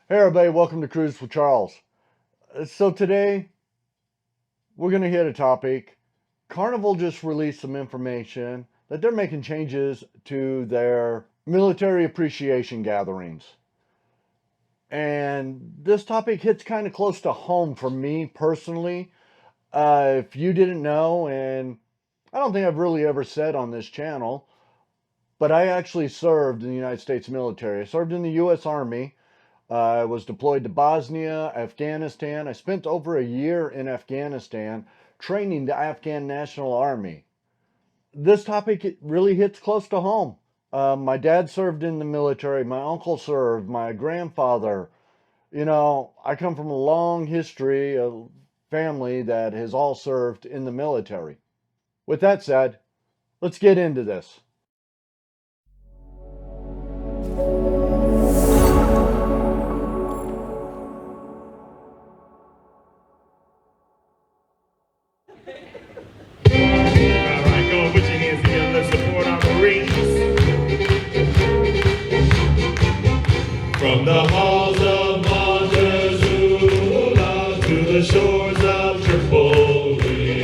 Hey everybody, welcome to Cruise with Charles. So today we're going to hit a topic. Carnival just released some information that they're making changes to their military appreciation gatherings. And this topic hits kind of close to home for me personally. If you didn't know, and I don't think I've really ever said on this channel, but I actually served in the United States military. I served in the U.S. Army. I was deployed to Bosnia, Afghanistan. I spent over a year in Afghanistan training the Afghan National Army. This topic it really hits close to home. My dad served in the military. My uncle served. My grandfather. I come from a long history of family that has all served in the military. With that said, let's get into this. All right, go and put your hands together. Let's support our Marines. From the halls of Montezuma to the shores of Tripoli,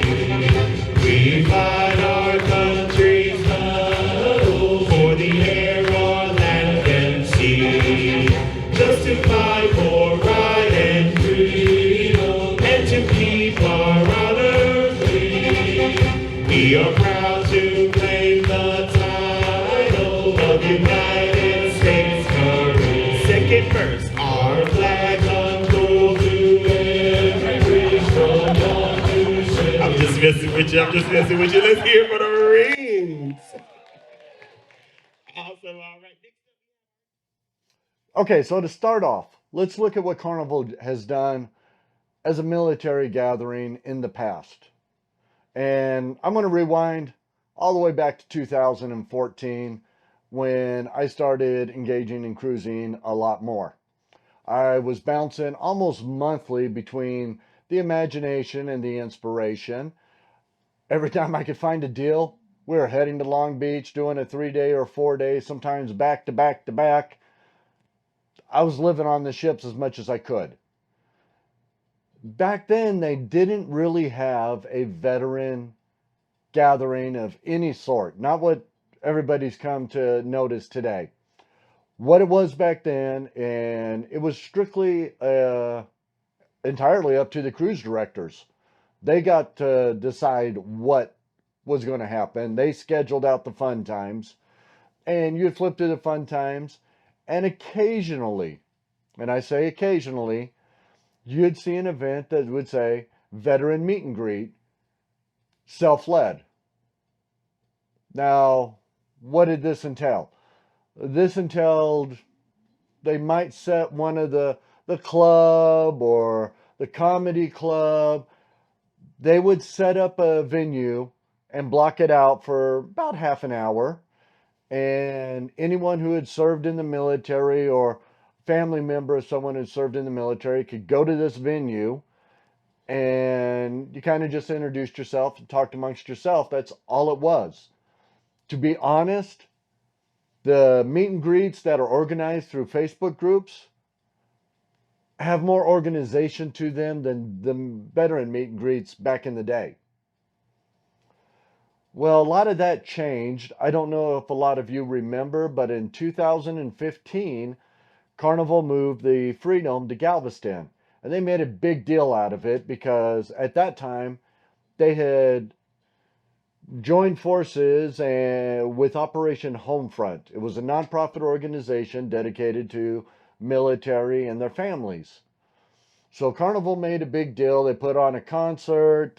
we fight our country's battle for the air, on land, and sea. Just to fight for right and freedom, and to keep our honor free. We are proud to claim the title of United States Marine. Second verse, our flag unfurled to every breeze from dawn to shade. I'm just messing with you. Let's hear for the Marines. Awesome. All right. Okay, so to start off, let's look at what Carnival has done as a military gathering in the past. And I'm going to rewind all the way back to 2014 when I started engaging in cruising a lot more. I was bouncing almost monthly between the imagination and the inspiration. Every time I could find a deal, we were heading to Long Beach, doing a 3 day or 4 day, sometimes back to back to back. I was living on the ships as much as I could. Back then, they didn't really have a veteran gathering of any sort, not what everybody's come to notice today. What it was back then, and it was strictly entirely up to the cruise directors. They got to decide what was going to happen. They scheduled out the fun times, and you'd flip to the fun times, and occasionally, and I say occasionally, you'd see an event that would say veteran meet and greet, self led. Now, what did this entail? This entailed they might set one of the club or the comedy club. They would set up a venue and block it out for about half an hour. And anyone who had served in the military or family member of someone who served in the military could go to this venue and you kind of just introduced yourself and talked amongst yourself. That's all it was. To be honest, the meet and greets that are organized through Facebook groups have more organization to them than the veteran meet and greets back in the day. Well, a lot of that changed. I don't know if a lot of you remember, but in 2015, Carnival moved the Freedom to Galveston. And they made a big deal out of it because at that time they had joined forces with Operation Homefront. It was a nonprofit organization dedicated to military and their families. So Carnival made a big deal. They put on a concert.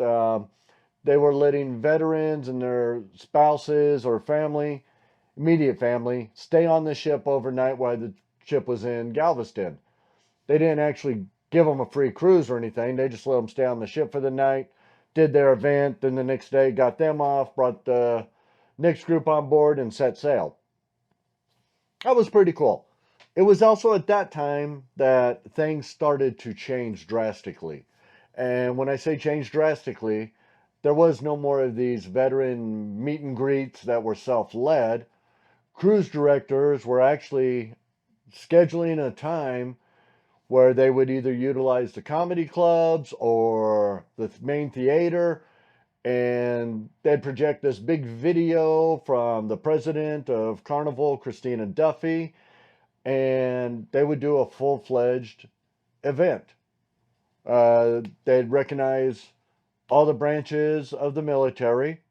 They were letting veterans and their spouses or family, immediate family, stay on the ship overnight while the ship was in Galveston. They didn't actually give them a free cruise or anything. They just let them stay on the ship for the night, did their event, then the next day got them off, brought the next group on board, and set sail. That was pretty cool. It was also at that time that things started to change drastically. And when I say change drastically, there was no more of these veteran meet and greets that were self led. Cruise directors were actually scheduling a time where they would either utilize the comedy clubs or the main theater, and they'd project this big video from the president of Carnival, Christina Duffy, and they would do a full-fledged event. They'd recognize all the branches of the military.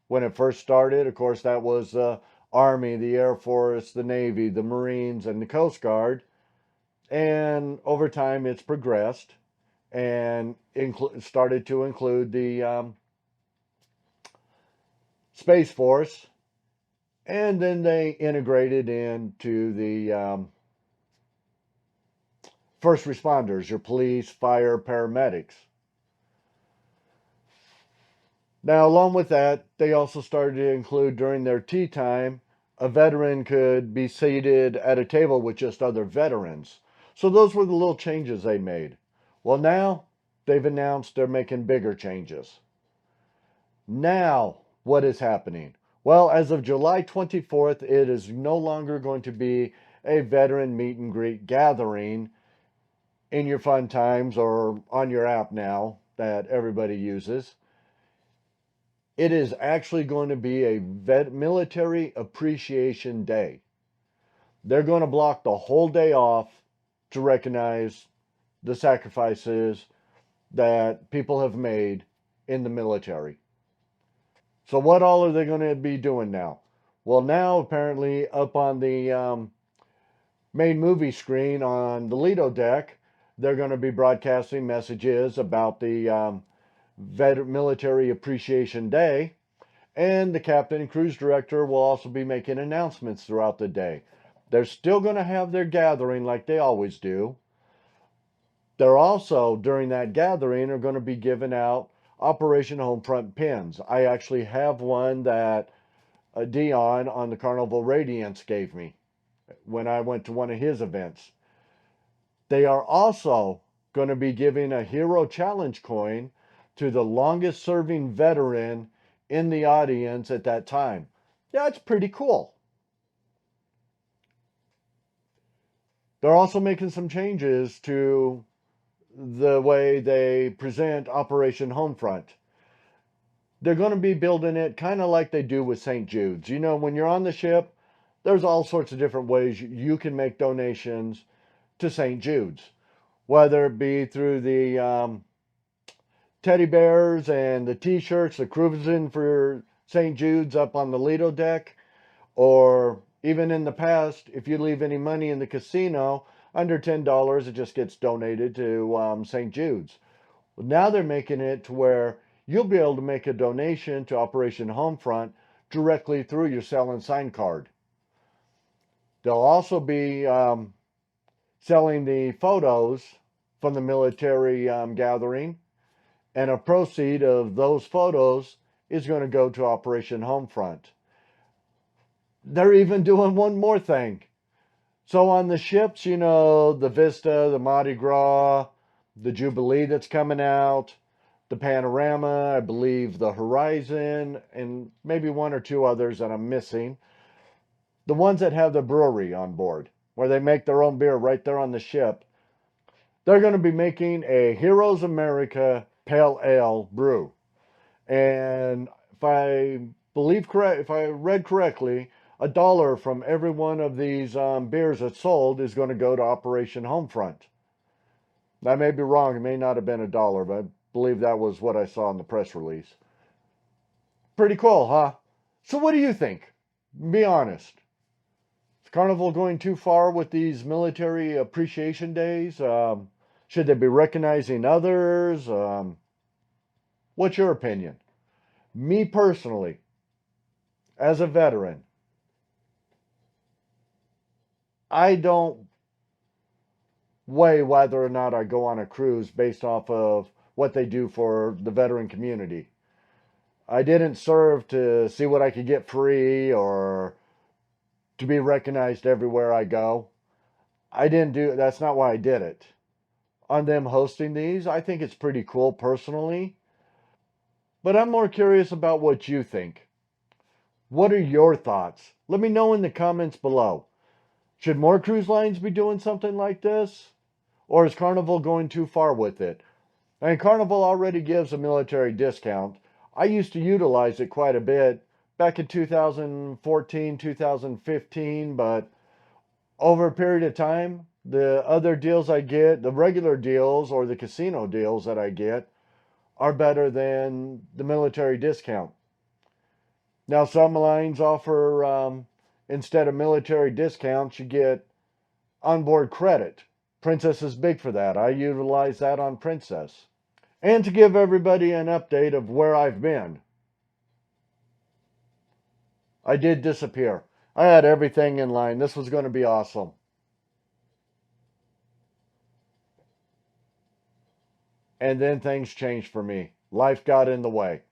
When it first started, of course, that was the Army, the Air Force, the Navy, the Marines, and the Coast Guard. And over time, it's progressed and started to include the Space Force. And then they integrated into the first responders, your police, fire, paramedics. Now, along with that, they also started to include during their tea time, a veteran could be seated at a table with just other veterans. So those were the little changes they made. Well, now they've announced they're making bigger changes. Now, what is happening? Well, as of July 24th, it is no longer going to be a veteran meet and greet gathering in your fun times or on your app now that everybody uses. It is actually going to be a military appreciation day. They're going to block the whole day off to recognize the sacrifices that people have made in the military. So what all are they going to be doing now? Well, now apparently up on the main movie screen on the Lido deck, they're going to be broadcasting messages about the Military Appreciation Day, and the captain and cruise director will also be making announcements throughout the day. They're still going to have their gathering like they always do. They're also, during that gathering, are going to be giving out Operation Homefront pins. I actually have one that Dion on the Carnival Radiance gave me when I went to one of his events. They are also going to be giving a Hero Challenge coin to the longest serving veteran in the audience at that time. That's pretty cool. They're also making some changes to the way they present Operation Homefront. They're going to be building it kind of like they do with St. Jude's. You know, when you're on the ship, there's all sorts of different ways you can make donations to St. Jude's, whether it be through the teddy bears and the t-shirts, the cruising for St. Jude's up on the Lido deck, or even in the past, if you leave any money in the casino under $10, it just gets donated to St. Jude's. Now they're making it to where you'll be able to make a donation to Operation Homefront directly through your Sell and Sign card. They'll also be selling the photos from the military gathering, and a proceed of those photos is going to go to Operation Homefront. They're even doing one more thing. So on the ships, you know, the Vista, the Mardi Gras, the Jubilee that's coming out, the Panorama, I believe the Horizon, and maybe one or two others that I'm missing. The ones that have the brewery on board, where they make their own beer right there on the ship, they're going to be making a Heroes America Pale Ale brew. And if I read correctly, $1 from every one of these beers that's sold is going to go to Operation Homefront. I may be wrong. It may not have been $1, but I believe that was what I saw in the press release. Pretty cool, huh? So what do you think? Be honest. Is Carnival going too far with these military appreciation days? Should they be recognizing others? What's your opinion? Me personally, as a veteran, I don't weigh whether or not I go on a cruise based off of what they do for the veteran community. I didn't serve to see what I could get free or to be recognized everywhere I go. That's not why I did it. On them hosting these, I think it's pretty cool personally. But I'm more curious about what you think. What are your thoughts? Let me know in the comments below. Should more cruise lines be doing something like this? Or is Carnival going too far with it? And Carnival already gives a military discount. I used to utilize it quite a bit back in 2014, 2015, but over a period of time, the other deals I get, the regular deals or the casino deals that I get, are better than the military discount. Now, some lines offer, instead of military discounts, you get onboard credit. Princess is big for that. I utilize that on Princess. And to give everybody an update of where I've been, I did disappear. I had everything in line. This was going to be awesome. And then things changed for me. Life got in the way.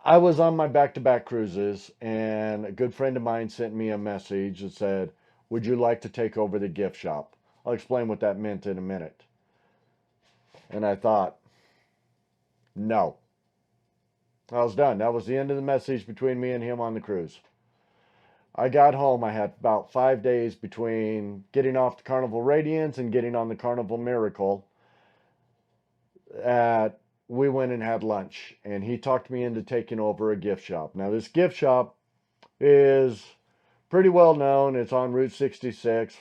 I was on my back-to-back cruises, and a good friend of mine sent me a message that said, "Would you like to take over the gift shop?" I'll explain what that meant in a minute. And I thought, no. I was done. That was the end of the message between me and him on the cruise. I got home. I had about 5 days between getting off the Carnival Radiance and getting on the Carnival Miracle. We went and had lunch, and he talked me into taking over a gift shop. Now, this gift shop is pretty well known. It's on Route 66.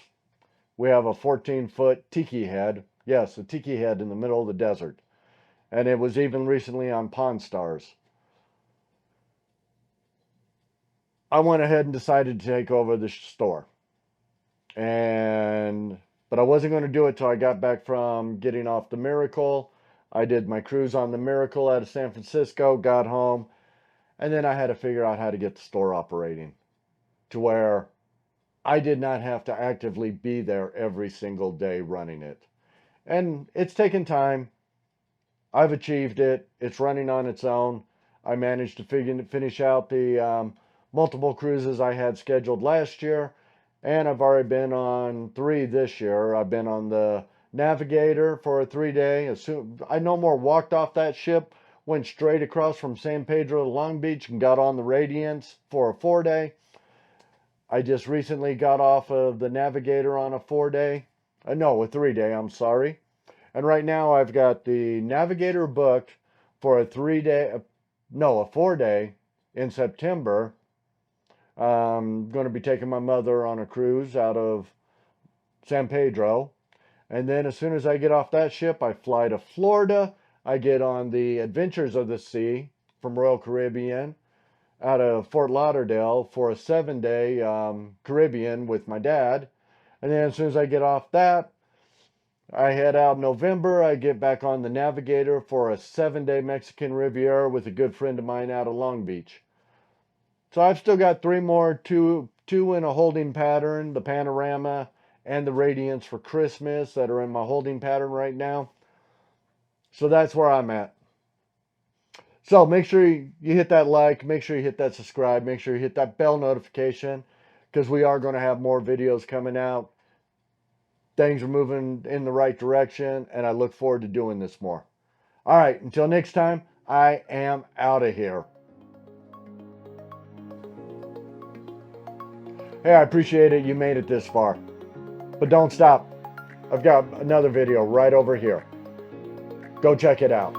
We have a 14-foot tiki head. Yes, a tiki head in the middle of the desert. And it was even recently on Pawn Stars. I went ahead and decided to take over the store. But I wasn't going to do it till I got back from getting off the Miracle. I did my cruise on the Miracle out of San Francisco, got home, and then I had to figure out how to get the store operating to where I did not have to actively be there every single day running it. And it's taken time. I've achieved it. It's running on its own. I managed to finish out the multiple cruises I had scheduled last year, and I've already been on 3 this year. I've been on the Navigator for a 3-day. I no more walked off that ship, went straight across from San Pedro to Long Beach and got on the Radiance for a 4-day. I just recently got off of the Navigator on a 4-day. No, a 3-day, I'm sorry. And right now I've got the Navigator booked for a 4-day in September. I'm going to be taking my mother on a cruise out of San Pedro. And then as soon as I get off that ship, I fly to Florida. I get on the Adventures of the Sea from Royal Caribbean out of Fort Lauderdale for a 7-day Caribbean with my dad. And then as soon as I get off that, I head out in November. I get back on the Navigator for a 7-day Mexican Riviera with a good friend of mine out of Long Beach. So I've still got 3 more, two in a holding pattern, the Panorama and the Radiance for Christmas that are in my holding pattern right now. So that's where I'm at. So make sure you hit that like, make sure you hit that subscribe, make sure you hit that bell notification, because we are going to have more videos coming out. Things are moving in the right direction, and I look forward to doing this more. All right, until next time, I am out of here. Hey, I appreciate it. You made it this far. But don't stop. I've got another video right over here. Go check it out.